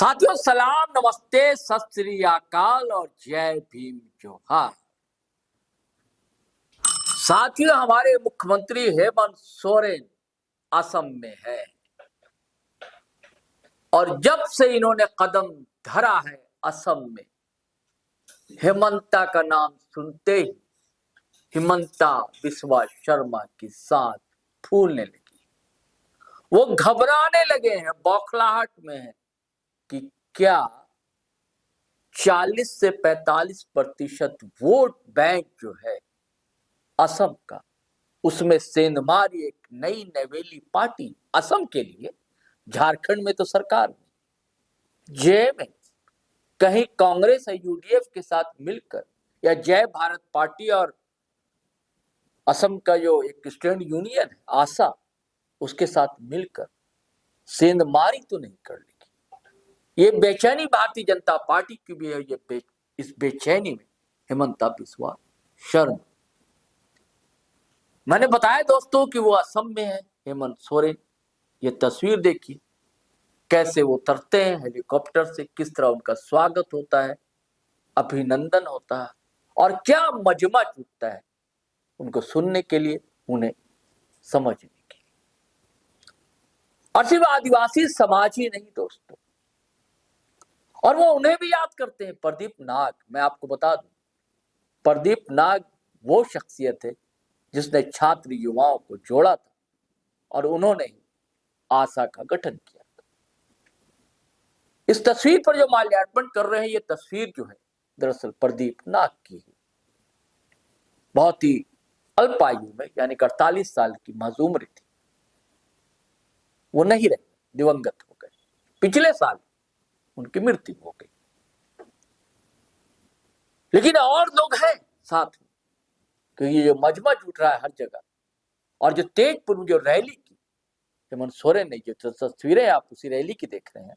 साथियों सलाम, नमस्ते, सत श्री अकाल और जय भीम जोहार। साथियों, हमारे मुख्यमंत्री हेमंत सोरेन असम में है और जब से इन्होंने कदम धरा है असम में, हेमंता का नाम सुनते ही हिमंता बिस्वा शर्मा की सांस फूलने लगी। वो घबराने लगे हैं, बौखलाहट में है कि क्या 40 से 45% वोट बैंक जो है असम का, उसमें सेंधमारी एक नई नवेली पार्टी असम के लिए, झारखंड में तो सरकार में, जय में कहीं कांग्रेस और यूडीएफ के साथ मिलकर या जय भारत पार्टी और असम का जो एक स्टूडेंट यूनियन है आशा, उसके साथ मिलकर सेंधमारी तो नहीं कर लेगी। ये बेचैनी भारतीय जनता पार्टी की भी है। इस बेचैनी में हेमंता बिस्वा शर्मा, मैंने बताया दोस्तों कि वो असम में है हेमंत सोरेन। ये तस्वीर देखिए, कैसे वो उतरते हैं हेलीकॉप्टर से, किस तरह उनका स्वागत होता है, अभिनंदन होता है और क्या मजमा जुटता है उनको सुनने के लिए, उन्हें समझने के लिए। और सिर्फ आदिवासी समाज ही नहीं दोस्तों, और वो उन्हें भी याद करते हैं, प्रदीप नाग। मैं आपको बता दूं, प्रदीप नाग वो शख्सियत है जिसने छात्र युवाओं को जोड़ा था और उन्होंने आशा का गठन किया था। इस तस्वीर पर जो माल्यार्पण कर रहे हैं, ये तस्वीर जो है दरअसल प्रदीप नाग की है। बहुत ही अल्प आयु में, यानी 48 साल की महज उम्र थी, वो नहीं रहे, दिवंगत हो गए। पिछले साल उनकी मृत्यु हो गई। लेकिन और लोग हैं साथ में, क्योंकि ये जो मजमा जुट रहा है हर जगह, और जो तेजपुर में जो रैली की हेमंत सोरेन ने, जो तस्वीरें आप उसी रैली की देख रहे हैं,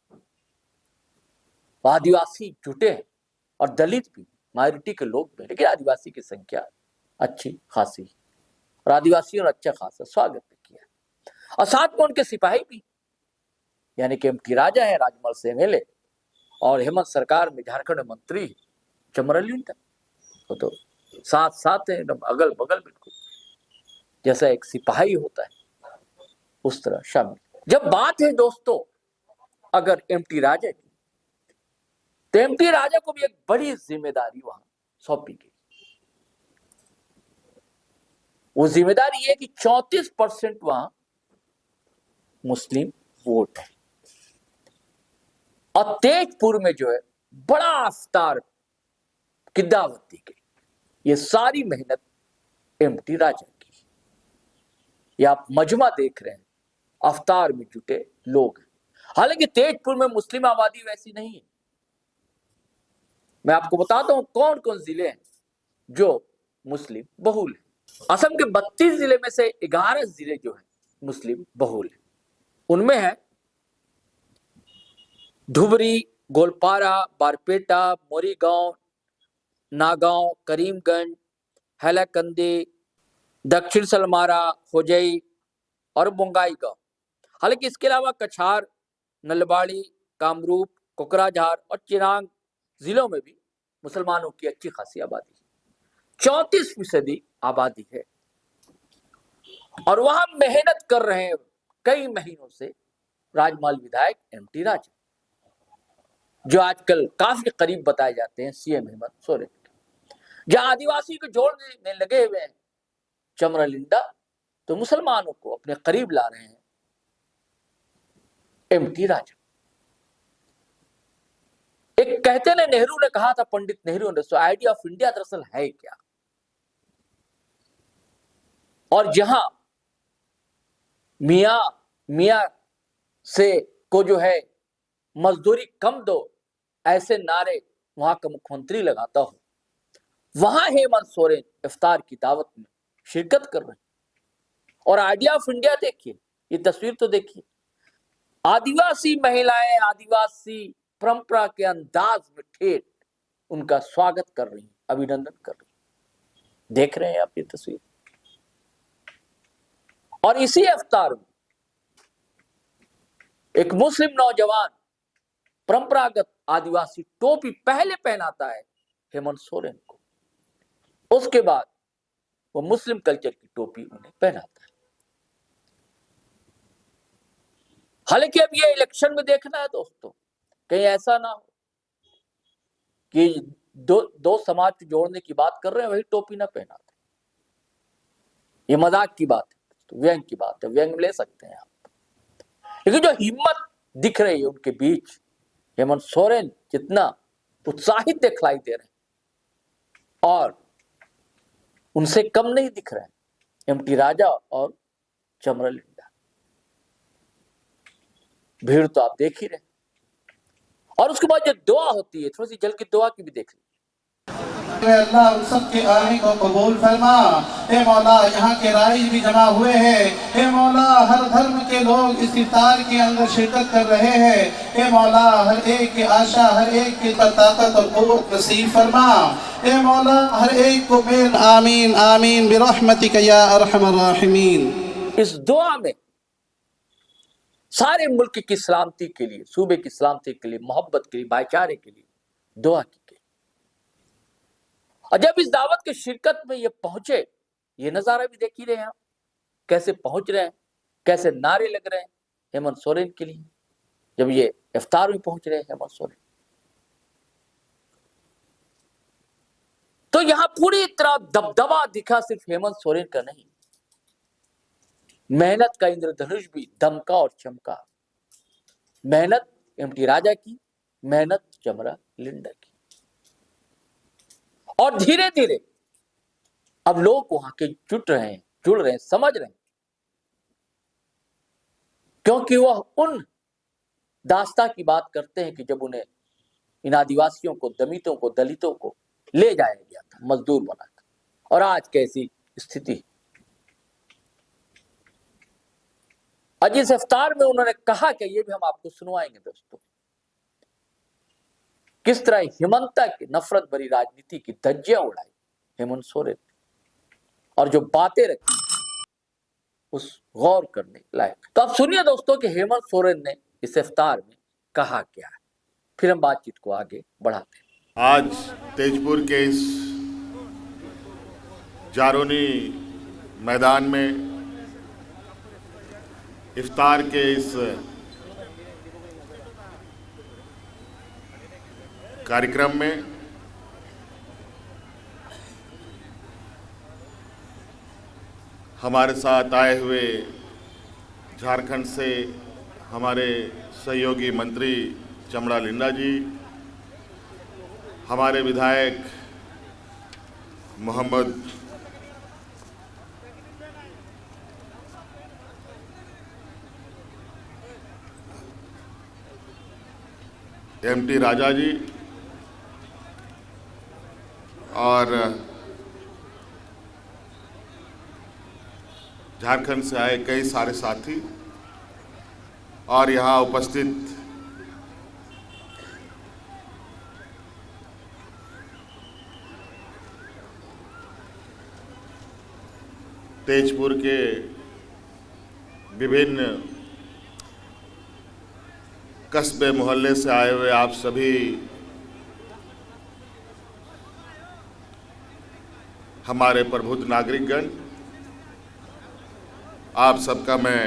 आदिवासी जुटे हैं और दलित भी, माइनॉरिटी के लोग भी, लेकिन आदिवासी की संख्या अच्छी खासी और आदिवासियों ने अच्छा खासा स्वागत भी किया। और साथ में उनके सिपाही भी, यानी कि एमटी राजा है, राजमहल से एमएलए, और हेमंत सरकार में झारखंड मंत्री चमरलिंदा, तो साथ साथ है, एकदम अगल बगल, बिल्कुल जैसा एक सिपाही होता है उस तरह शामिल। जब बात है दोस्तों अगर एमटी राजा की, तो एमटी राजा को भी एक बड़ी जिम्मेदारी वहां सौंपी गई। वो जिम्मेदारी है कि 34% वहां मुस्लिम वोट है और तेजपुर में जो है बड़ा अफ्तार की दावत दी गई। ये सारी मेहनत एमटी राजा की। ये आप मजमा देख रहे हैं, अफ्तार में जुटे लोग हैं। हालांकि तेजपुर में मुस्लिम आबादी वैसी नहीं है। मैं आपको बताता हूं कौन कौन जिले हैं जो मुस्लिम बहुल है। असम के 32 जिले में से 11 जिले जो है मुस्लिम बहुल है। उनमें है धुबरी, गोलपारा, बारपेटा, मोरीगांव, नागांव, करीमगंज, हैलाकंदी, दक्षिण सलमारा, होजई और बोंगाई गांव। हालांकि इसके अलावा कछार, नलबाड़ी, कामरूप, कोकराझार और चिरांग जिलों में भी मुसलमानों की अच्छी खासी आबादी है। 34% आबादी है और वहां मेहनत कर रहे हैं कई महीनों से राजमहल विधायक एमटी राजा, जो आजकल काफी करीब बताए जाते हैं सीएम हेमंत सोरेन। जहां आदिवासी को जोड़ने में लगे हुए हैं चमरलिंदा, तो मुसलमानों को अपने करीब ला रहे हैं एमटी राजा। एक कहते ने, नेहरू ने कहा था, पंडित नेहरू ने, सो आइडिया ऑफ इंडिया दरअसल है क्या। और जहां मियां से को जो है मजदूरी कम दो, ऐसे नारे वहां का मुख्यमंत्री लगाता हो, वहां हेमंत सोरेन इफ्तार की दावत में शिरकत कर रहे हैं। और आइडिया ऑफ इंडिया देखिए, ये तस्वीर तो देखिए, आदिवासी महिलाएं आदिवासी परंपरा के अंदाज में ठेठ उनका स्वागत कर रही हैं, अभिनंदन कर रही हैं। देख रहे हैं आप ये तस्वीर। और इसी इफ्तार में एक मुस्लिम नौजवान परंपरागत आदिवासी टोपी पहले पहनाता है हेमंत सोरेन को, उसके बाद वो मुस्लिम कल्चर की टोपी उन्हें पहनाता है। हालांकि अब ये इलेक्शन में देखना है दोस्तों, कहीं ऐसा ना हो कि दो समाज को जोड़ने की बात कर रहे हैं, वही टोपी ना पहनाते। ये मजाक की बात है, तो व्यंग की बात है, व्यंग ले सकते हैं आप। लेकिन जो हिम्मत दिख रही है उनके बीच, हेमंत सोरेन जितना उत्साहित दिखलाई दे रहे हैं और उनसे कम नहीं दिख रहे हैं एमटी राजा और चमरा लिंडा। भीड़ तो आप देख ही रहे। और उसके बाद जो दुआ होती है, थोड़ी सी जल की दुआ की भी देख लीजिए। अल्लाह उन सब के आने को कबूल फरमा। हे मौला, यहाँ के राइज भी जमा हुए हैं। हे मौला, हर धर्म के लोग इस इफ्तार के अंदर शिरकत कर रहे हैं। हे मौला, हर एक की आशा, हर एक की ताकत और क़ुव्वत नसीब फरमा। हे मौला, हर एक को मेल। आमीन आमीन बिरहमतिक या अरहमर राहिमीन। इस दुआ में सारे मुल्क की सलामती के लिए, सूबे की सलामती के लिए, मोहब्बत के लिए, भाईचारे के लिए दुआ की गई। और जब इस दावत के शिरकत में ये पहुंचे, ये नजारा भी देख ही रहे हैं आप, कैसे पहुंच रहे हैं, कैसे नारे लग रहे हैं हेमंत सोरेन के लिए। जब ये इफ्तार में पहुंच रहे हैं हेमंत सोरेन, तो यहां पूरी तरह दबदबा दिखा सिर्फ हेमंत सोरेन का नहीं, मेहनत का इंद्रधनुष भी दमका और चमका। मेहनत एमटी राजा की, मेहनत चमरा लिंडा की। और धीरे धीरे अब लोग वहां के जुड़ रहे हैं, समझ रहे हैं, क्योंकि वह उन दास्ता की बात करते हैं कि जब उन्हें इन आदिवासियों को, दमितों को, दलितों को ले जाया गया था मजदूर बनाकर, और आज कैसी स्थिति। आज इस इफ्तार में उन्होंने कहा कि ये भी हम आपको सुनवाएंगे दोस्तों, किस तरह हिमंता की नफरत भरी राजनीति की धज्जियां उड़ाई हेमंत सोरेन, और जो बातें रखी उस गौर करने लायक। तो आप सुनिए दोस्तों कि हेमंत सोरेन ने इस इफ्तार में कहा क्या है, फिर हम बातचीत को आगे बढ़ाते हैं। आज तेजपुर के इस जारोनी मैदान में इफ्तार के इस कार्यक्रम में हमारे साथ आए हुए झारखंड से हमारे सहयोगी मंत्री चमड़ा लिंडा जी, हमारे विधायक मोहम्मद एमटी राजा जी, और झारखंड से आए कई सारे साथी, और यहाँ उपस्थित तेजपुर के विभिन्न कस्बे मोहल्ले से आए हुए आप सभी हमारे प्रबुद्ध नागरिकगण, आप सबका मैं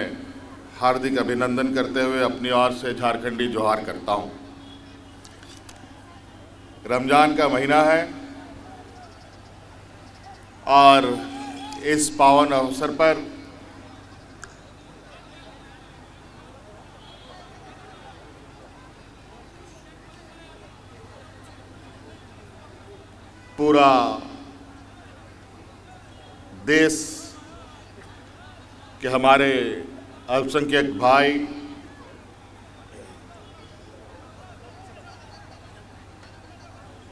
हार्दिक अभिनंदन करते हुए अपनी ओर से झारखंडी जोहार करता हूं। रमज़ान का महीना है और इस पावन अवसर पर पूरा देश के हमारे अल्पसंख्यक भाई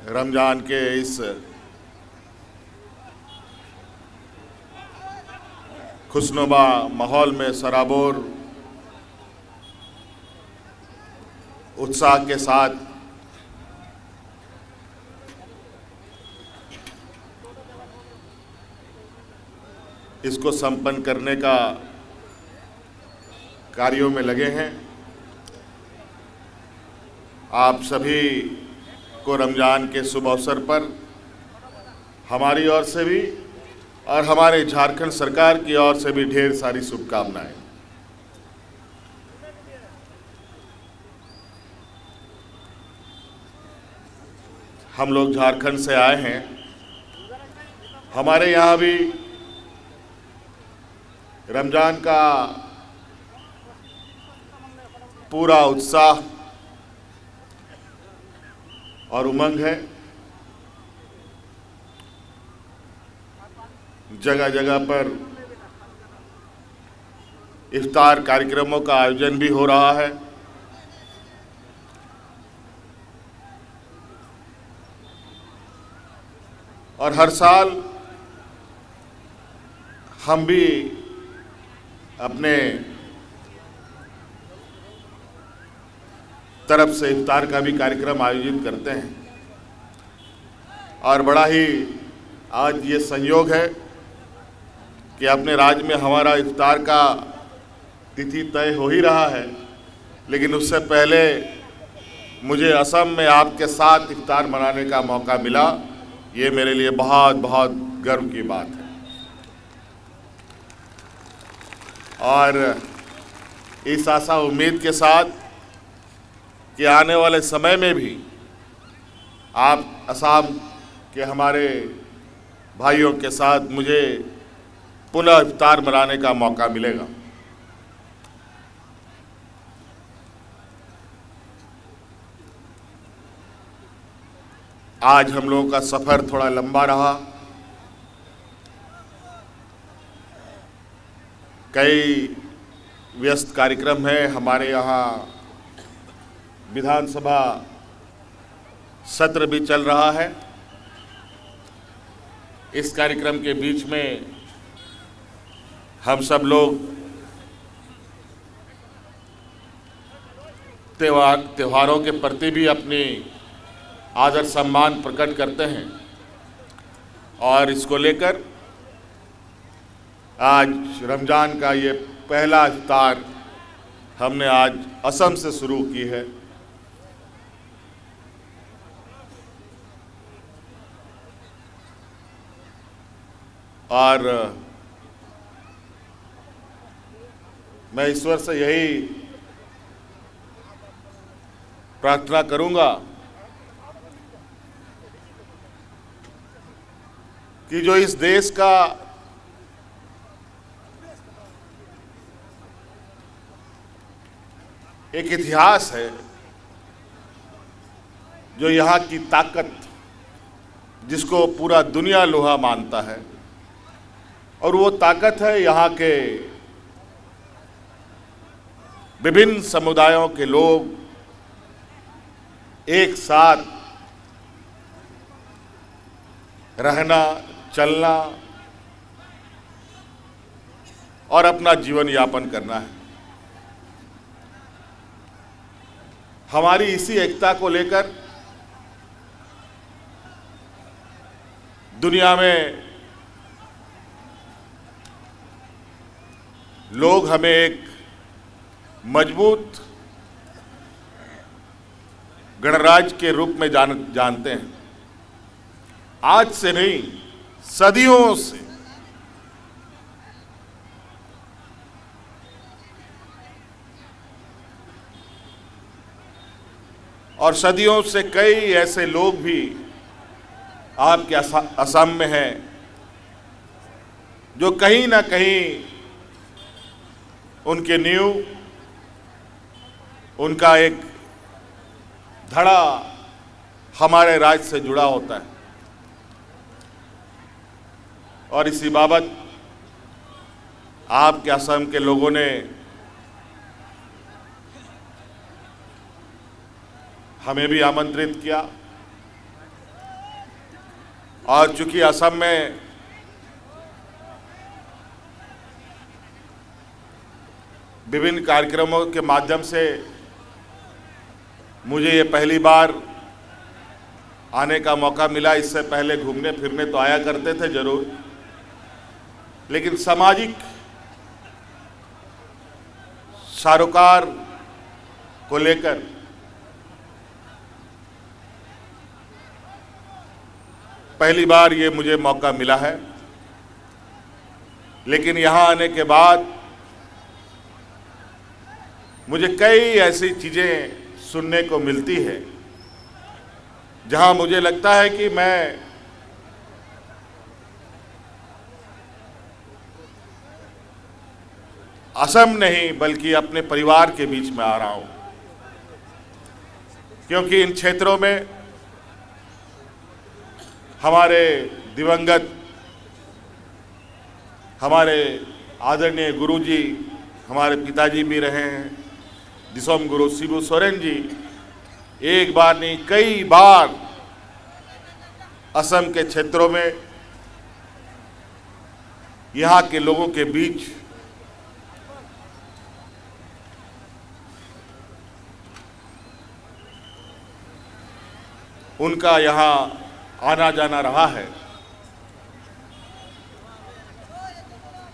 रमज़ान के इस खुशनुमा माहौल में सराबोर उत्साह के साथ इसको संपन्न करने का कार्यों में लगे हैं। आप सभी को रमज़ान के शुभ अवसर पर हमारी ओर से भी और हमारे झारखंड सरकार की ओर से भी ढेर सारी शुभकामनाएं। हम लोग झारखंड से आए हैं। हमारे यहाँ भी रमज़ान का पूरा उत्साह और उमंग है। जगह जगह पर इफ्तार कार्यक्रमों का आयोजन भी हो रहा है। और हर साल हम भी अपने तरफ से इफ्तार का भी कार्यक्रम आयोजित करते हैं। और बड़ा ही आज ये संयोग है कि अपने राज्य में हमारा इफ्तार का तिथि तय हो ही रहा है, लेकिन उससे पहले मुझे असम में आपके साथ इफ्तार मनाने का मौका मिला। ये मेरे लिए बहुत बहुत गर्व की बात है। और इस आशा उम्मीद के साथ कि आने वाले समय में भी आप असम के हमारे भाइयों के साथ मुझे पुनः इफ्तार मनाने का मौका मिलेगा। आज हम लोगों का सफ़र थोड़ा लंबा रहा। कई व्यस्त कार्यक्रम हैं। हमारे यहाँ विधानसभा सत्र भी चल रहा है। इस कार्यक्रम के बीच में हम सब लोग त्योहारों के प्रति भी अपनी आदर सम्मान प्रकट करते हैं। और इसको लेकर आज रमज़ान का ये पहला इफ्तार हमने आज असम से शुरू की है। और मैं ईश्वर से यही प्रार्थना करूंगा कि जो इस देश का एक इतिहास है, जो यहाँ की ताकत, जिसको पूरा दुनिया लोहा मानता है, और वो ताकत है यहाँ के विभिन्न समुदायों के लोग एक साथ रहना, चलना और अपना जीवन यापन करना है। हमारी इसी एकता को लेकर दुनिया में लोग हमें एक मजबूत गणराज्य के रूप में जानते हैं। आज से नहीं, सदियों से और सदियों से कई ऐसे लोग भी आपके असम में हैं जो कहीं ना कहीं उनके नींव, उनका एक धड़ा हमारे राज्य से जुड़ा होता है। और इसी बाबत आपके असम के लोगों ने हमें भी आमंत्रित किया। और चूंकि असम में विभिन्न कार्यक्रमों के माध्यम से मुझे ये पहली बार आने का मौका मिला। इससे पहले घूमने फिरने तो आया करते थे जरूर, लेकिन सामाजिक सरोकार को लेकर पहली बार ये मुझे मौका मिला है, लेकिन यहाँ आने के बाद मुझे कई ऐसी चीज़ें सुनने को मिलती है जहाँ मुझे लगता है कि मैं असम नहीं बल्कि अपने परिवार के बीच में आ रहा हूँ, क्योंकि इन क्षेत्रों में हमारे दिवंगत, हमारे आदरणीय गुरुजी, हमारे पिताजी भी रहे हैं, दिसोम गुरु शिबू सोरेन जी एक बार नहीं कई बार असम के क्षेत्रों में यहाँ के लोगों के बीच उनका यहाँ आना जाना रहा है।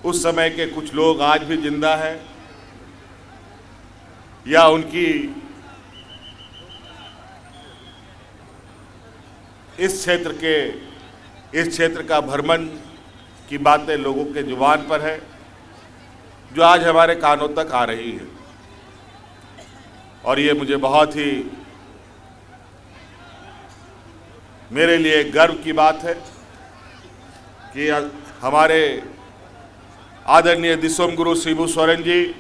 उस समय के कुछ लोग आज भी जिंदा हैं या उनकी इस क्षेत्र का भ्रमण की बातें लोगों के जुबान पर है, जो आज हमारे कानों तक आ रही है। और ये मुझे बहुत ही मेरे लिए गर्व की बात है कि हमारे आदरणीय दिसोम गुरु शिबू सोरेन जी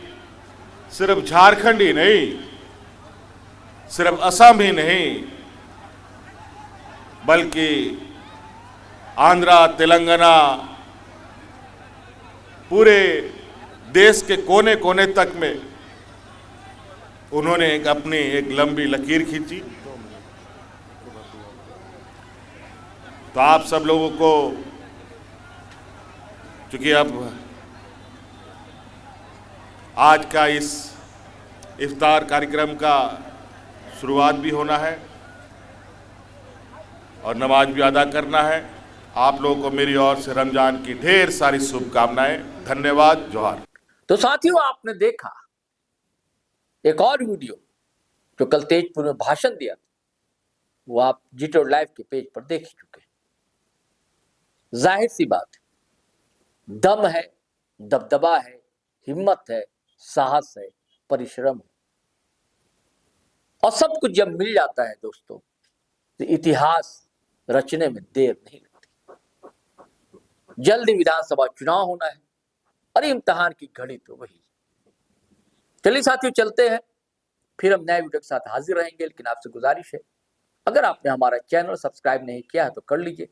सिर्फ झारखंड ही नहीं, सिर्फ असम ही नहीं, बल्कि आंध्रा, तेलंगाना, पूरे देश के कोने कोने तक में उन्होंने अपनी एक लंबी लकीर खींची। तो आप सब लोगों को, चूंकि अब आज का इस इफ्तार कार्यक्रम का शुरुआत भी होना है और नमाज भी अदा करना है, आप लोगों को मेरी ओर से रमजान की ढेर सारी शुभकामनाएं। धन्यवाद। जोहार। तो साथियों, आपने देखा एक और वीडियो जो कल तेजपुर में भाषण दिया था, वो आप जी-टोड लाइव के पेज पर देख चुके हैं। जाहिर सी बात है, दम है, दबदबा है, हिम्मत है, साहस है, परिश्रम है, और सब कुछ जब मिल जाता है दोस्तों, तो इतिहास रचने में देर नहीं लगती। जल्दी विधानसभा चुनाव होना है और इम्तिहान की घड़ी तो वही। चलिए साथियों, चलते हैं, फिर हम नए वीडियो के साथ हाजिर रहेंगे। लेकिन आपसे गुजारिश है, अगर आपने हमारा चैनल सब्सक्राइब नहीं किया है तो कर लीजिए,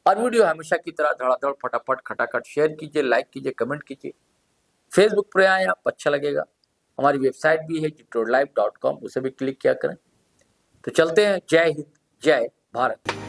और वीडियो हमेशा की तरह धड़ाधड़ फटाफट खटाखट शेयर कीजिए, लाइक कीजिए, कमेंट कीजिए। फेसबुक पर आए आप, अच्छा लगेगा। हमारी वेबसाइट भी है ji-todlive.com, उसे भी क्लिक किया करें। तो चलते हैं। जय हिंद, जय भारत।